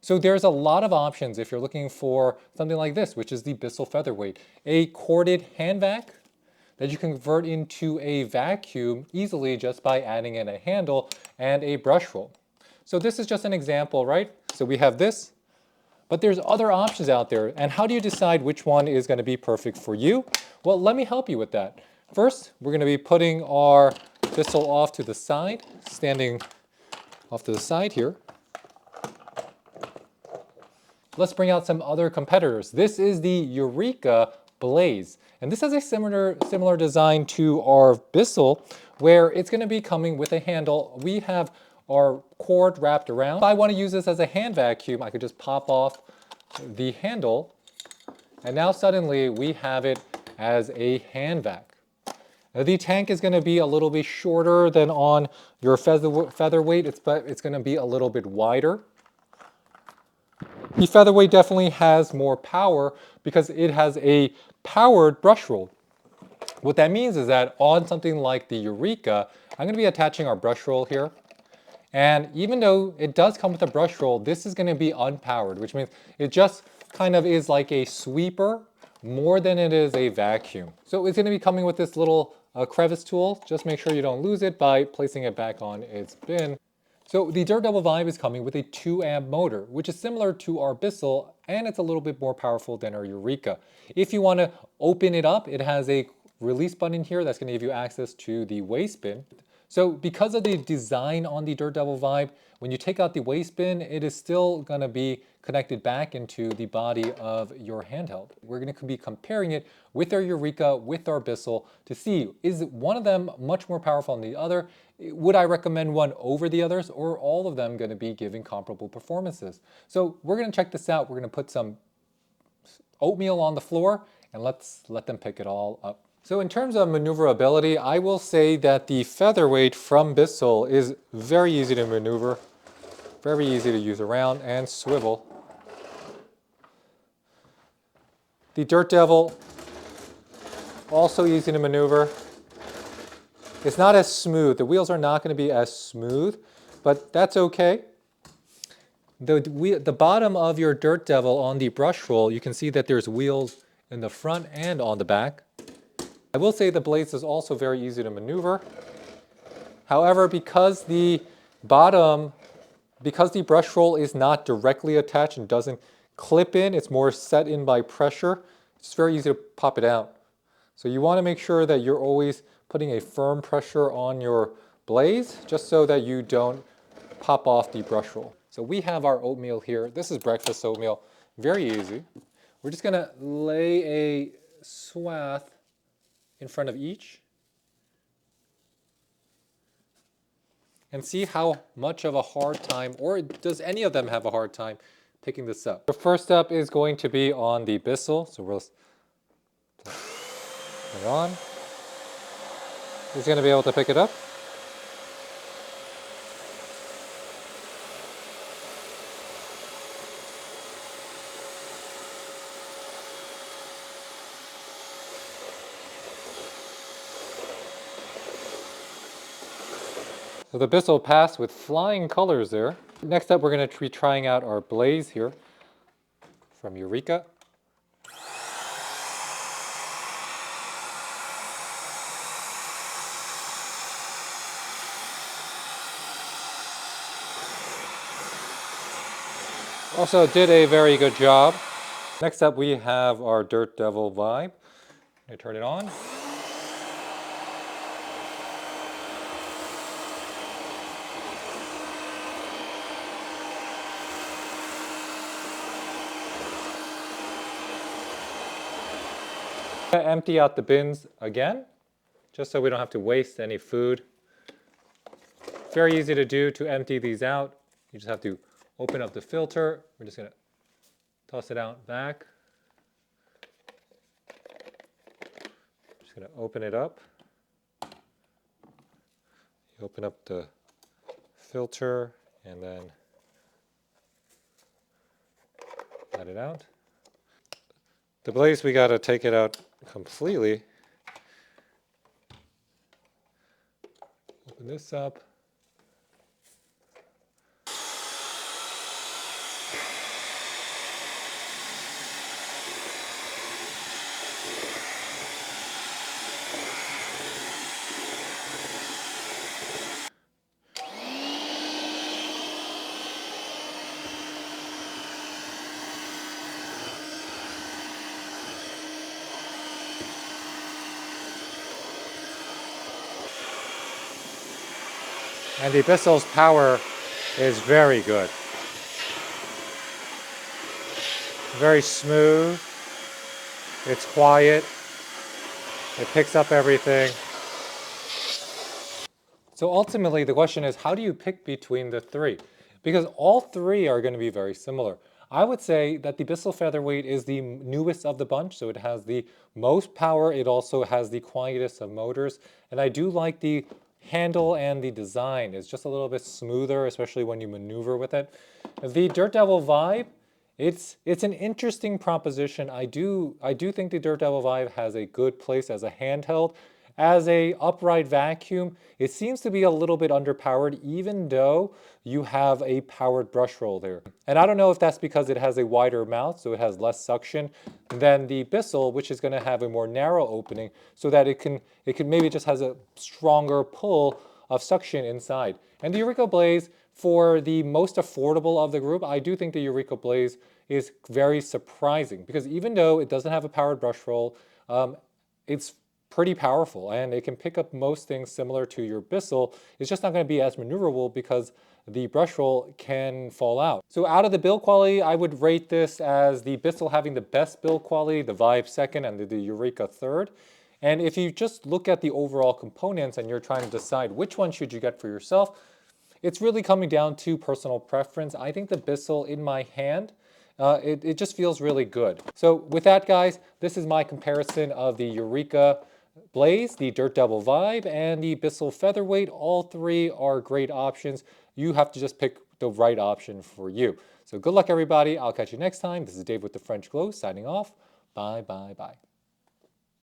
So there's a lot of options if you're looking for something like this, which is the Bissell Featherweight, a corded hand vac that you can convert into a vacuum easily just by adding in a handle and a brush roll. So this is just an example, right? So we have this, but there's other options out there. And how do you decide which one is going to be perfect for you? Well, let me help you with that. First, we're going to be putting our Bissell off to the side, standing off to the side here. Let's bring out some other competitors. This is the Eureka Blaze. And this has a similar design to our Bissell, where it's going to be coming with a handle. We have our cord wrapped around. If I want to use this as a hand vacuum, I could just pop off the handle, and now suddenly we have it as a hand vac. Now, the tank is going to be a little bit shorter than on your Featherweight, but it's going to be a little bit wider. The Featherweight definitely has more power because it has a powered brush roll. What that means is that on something like the Eureka, I'm going to be attaching our brush roll here. And even though it does come with a brush roll, this is going to be unpowered, which means it just kind of is like a sweeper more than it is a vacuum. So it's going to be coming with this little crevice tool. Just make sure you don't lose it by placing it back on its bin. So the Dirt Devil Vibe is coming with a 2-amp motor, which is similar to our Bissell, and it's a little bit more powerful than our Eureka. If you want to open it up, it has a release button here that's going to give you access to the waste bin. So because of the design on the Dirt Devil Vibe, when you take out the waste bin, it is still going to be connected back into the body of your handheld. We're going to be comparing it with our Eureka, with our Bissell, to see, is one of them much more powerful than the other? Would I recommend one over the others, or are all of them going to be giving comparable performances? So we're going to check this out. We're going to put some oatmeal on the floor, and let's let them pick it all up. So in terms of maneuverability, I will say that the Featherweight from Bissell is very easy to maneuver, very easy to use around and swivel. The Dirt Devil, also easy to maneuver. It's not as smooth. The wheels are not going to be as smooth, but that's okay. The bottom of your Dirt Devil on the brush roll, you can see that there's wheels in the front and on the back. I will say the Blaze is also very easy to maneuver. However, because the brush roll is not directly attached and doesn't clip in, it's more set in by pressure, it's very easy to pop it out. So you want to make sure that you're always putting a firm pressure on your Blaze, just so that you don't pop off the brush roll. So we have our oatmeal here. This is breakfast oatmeal, very easy. We're just going to lay a swath in front of each and see how much of a hard time, or does any of them have a hard time picking this up. The first up is going to be on the Bissell, so we'll put it on. He's going to be able to pick it up. So the Bissell passed with flying colors there. Next up, we're going to be trying out our Blaze here from Eureka. Also did a very good job. Next up, we have our Dirt Devil Vibe. I'm going to turn it on. Empty out the bins again, just so we don't have to waste any food. Very easy to do to empty these out. You just have to open up the filter. We're just going to toss it out back. Just going to open it up. You open up the filter and then let it out. The Blaze, we got to take it out completely. Open this up. And the Bissell's power is very good. Very smooth. It's quiet. It picks up everything. So ultimately, the question is, how do you pick between the three? Because all three are going to be very similar. I would say that the Bissell Featherweight is the newest of the bunch, so it has the most power. It also has the quietest of motors. And I do like the handle and the design. It's just a little bit smoother, especially when you maneuver with it. The Dirt Devil Vibe, it's an interesting proposition. I do think the Dirt Devil Vibe has a good place as a handheld. As a upright vacuum, it seems to be a little bit underpowered, even though you have a powered brush roll there. And I don't know if that's because it has a wider mouth, so it has less suction than the Bissell, which is going to have a more narrow opening, so that it can maybe just has a stronger pull of suction inside. And the Eureka Blaze, for the most affordable of the group, I do think the Eureka Blaze is very surprising, because even though it doesn't have a powered brush roll, it's pretty powerful, and it can pick up most things similar to your Bissell. It's just not going to be as maneuverable because the brush roll can fall out. So out of the build quality, I would rate this as the Bissell having the best build quality, the Vibe second, and the Eureka third. And if you just look at the overall components and you're trying to decide which one should you get for yourself, it's really coming down to personal preference. I think the Bissell in my hand, it just feels really good. So with that, guys, this is my comparison of the Eureka Blaze, the Dirt Devil Vibe, and the Bissell Featherweight. All three are great options. You have to just pick the right option for you. So good luck, everybody. I'll catch you next time. This is Dave with the French Glow signing off. Bye, bye, bye.